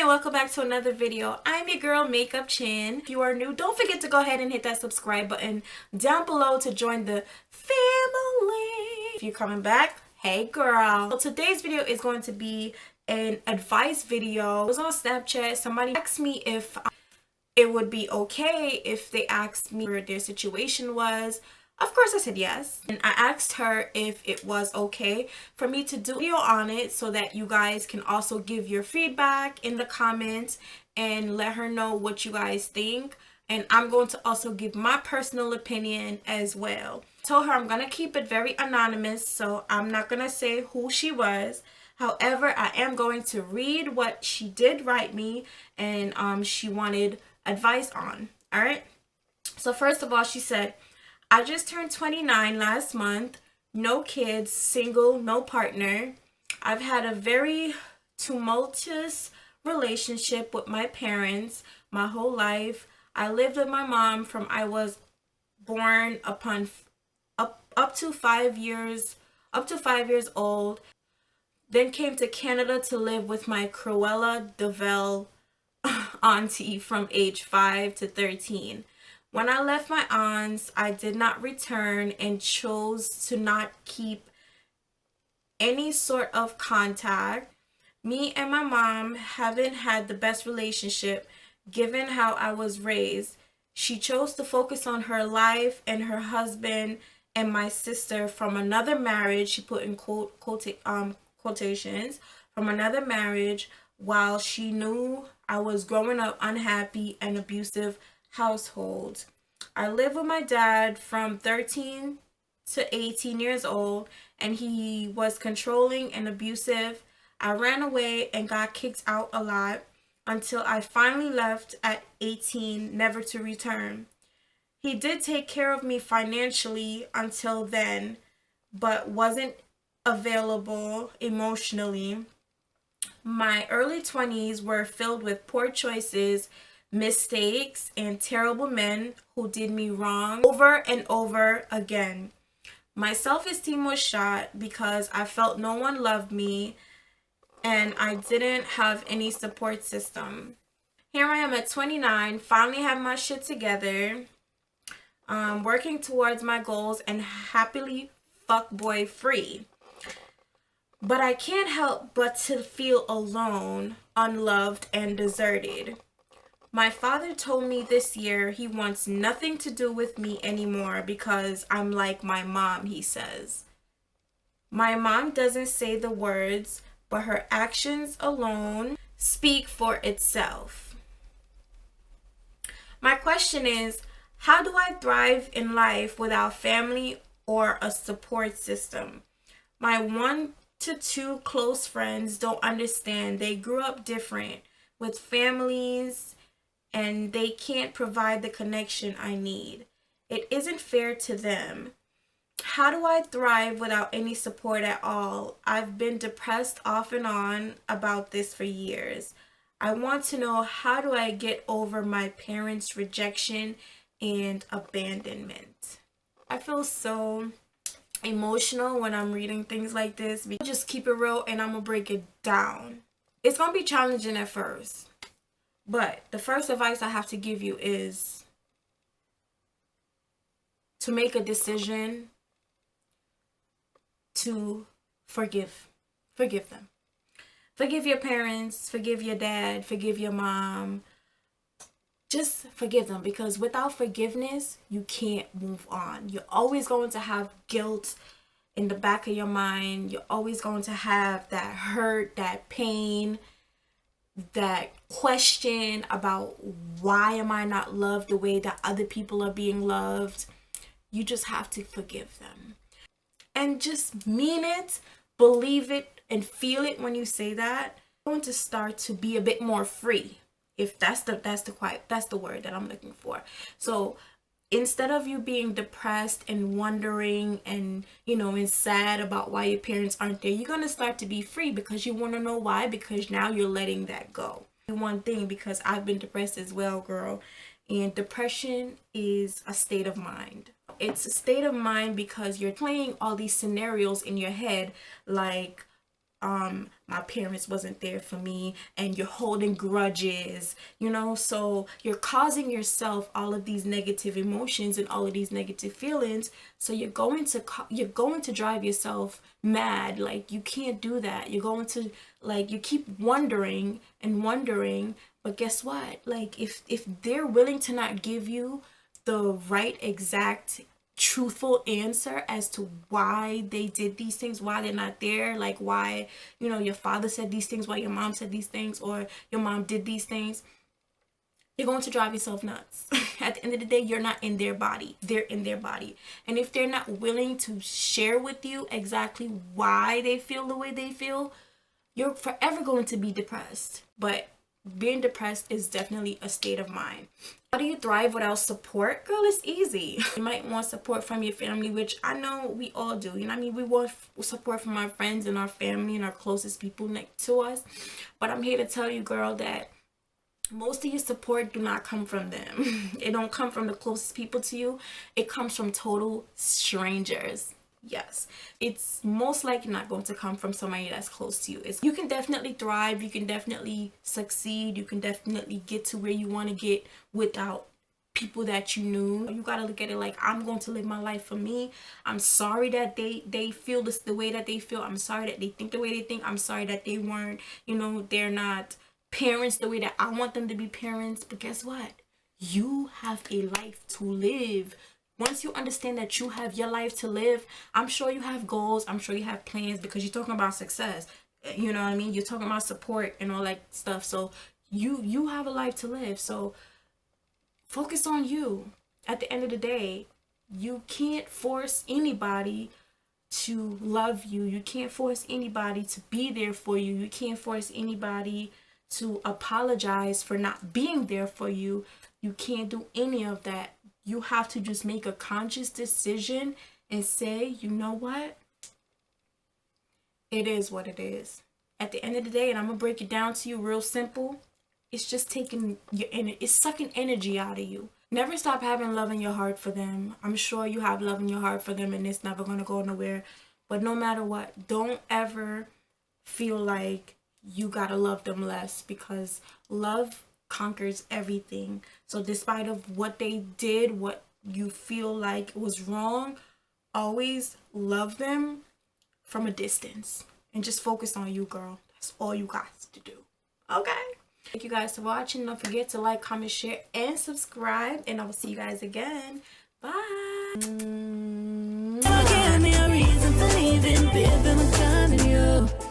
welcome back to another video. I'm your girl Makeup Chin. If you are new, don't forget to go ahead and hit that subscribe button down below to join the family. If you're coming back, hey girl. So today's video is going to be an advice video. It was on Snapchat. Somebody asked me if it would be okay if they asked me what their situation was. Of course I said yes, and I asked her if it was okay for me to do a video on it so that you guys can also give your feedback in the comments and let her know what you guys think. And I'm going to also give my personal opinion as well. I told her I'm going to keep it very anonymous, so I'm not going to say who she was. However, I am going to read what she did write me and she wanted advice on. All right. So first of all, she said, I just turned 29 last month, no kids, single, no partner. I've had a very tumultuous relationship with my parents my whole life. I lived with my mom from I was born upon up to 5 years old. Then came to Canada to live with my Cruella de Vil auntie from age 5 to 13. When I left my aunts, I did not return and chose to not keep any sort of contact. Me and my mom haven't had the best relationship given how I was raised. She chose to focus on her life and her husband and my sister from another marriage. She put in quotations, from another marriage, while she knew I was growing up unhappy and abusive household. I lived with my dad from 13 to 18 years old, and he was controlling and abusive. I ran away and got kicked out a lot until I finally left at 18, never to return. He did take care of me financially until then, but wasn't available emotionally. My early 20s were filled with poor choices, mistakes, and terrible men who did me wrong over and over again. My self-esteem was shot because I felt no one loved me and I didn't have any support system. Here I am at 29, finally have my shit together, working towards my goals and happily fuckboy free. But I can't help but to feel alone, unloved, and deserted. My father told me this year he wants nothing to do with me anymore because I'm like my mom, he says. My mom doesn't say the words, but her actions alone speak for itself. My question is, how do I thrive in life without family or a support system? My 1 to 2 close friends don't understand. They grew up different with families and they can't provide the connection I need. It isn't fair to them. How do I thrive without any support at all? I've been depressed off and on about this for years. I want to know, how do I get over my parents' rejection and abandonment? I feel so emotional when I'm reading things like this. Just keep it real and I'm gonna break it down. It's gonna be challenging at first, but the first advice I have to give you is to make a decision to forgive them. Forgive your parents, forgive your dad, forgive your mom. Just forgive them, because without forgiveness, you can't move on. You're always going to have guilt in the back of your mind. You're always going to have that hurt, that pain, that question about why am I not loved the way that other people are being loved. You just have to forgive them. And just mean it, believe it, and feel it when you say that. You're going to start to be a bit more free. If that's the word that I'm looking for. So instead of you being depressed and wondering and and sad about why your parents aren't there, you're gonna start to be free because you want to know why. Because now you're letting that go. One thing, because I've been depressed as well, girl, and depression is a state of mind. It's a state of mind because you're playing all these scenarios in your head, like my parents wasn't there for me, and you're holding grudges, you know, so you're causing yourself all of these negative emotions and all of these negative feelings. So you're going to drive yourself mad. Like, you can't do that. You're going to, like, you keep wondering and wondering, but guess what? Like, if they're willing to not give you the right exact truthful answer as to why they did these things, why they're not there, like why, you know, your father said these things, why your mom said these things, or your mom did these things, you're going to drive yourself nuts. At the end of the day, you're not in their body, they're in their body. And if they're not willing to share with you exactly why they feel the way they feel, you're forever going to be depressed. But being depressed is definitely a state of mind. How do you thrive without support? Girl, it's easy. You might want support from your family, which I know we all do. You know what I mean? We want support from our friends and our family and our closest people next to us. But I'm here to tell you, girl, that most of your support do not come from them. It don't come from the closest people to you. It comes from total strangers. Yes, it's most likely not going to come from somebody that's close to you. You can definitely thrive, you can definitely succeed, you can definitely get to where you want to get without people that you knew. You gotta look at it like, I'm going to live my life for me. I'm sorry that they feel this the way that they feel. I'm sorry that they think the way they think. I'm sorry that they weren't, you know, they're not parents the way that I want them to be parents. But guess what? You have a life to live. Once you understand that you have your life to live, I'm sure you have goals, I'm sure you have plans, because you're talking about success. You know what I mean? You're talking about support and all that stuff. So you have a life to live. So focus on you. At the end of the day, you can't force anybody to love you. You can't force anybody to be there for you. You can't force anybody to apologize for not being there for you. You can't do any of that. You have to just make a conscious decision and say, you know what? It is what it is. At the end of the day, and I'm going to break it down to you real simple, it's just taking your energy, it's sucking energy out of you. Never stop having love in your heart for them. I'm sure you have love in your heart for them, and it's never going to go nowhere. But no matter what, don't ever feel like you got to love them less, because love conquers everything. So despite of what they did, what you feel like was wrong, always love them from a distance and just focus on you, girl. That's all you got to do. Okay, thank you guys for watching. Don't forget to like, comment, share, and subscribe, and I will see you guys again. Bye. Give me a reason for leaving, baby, I'm done with you.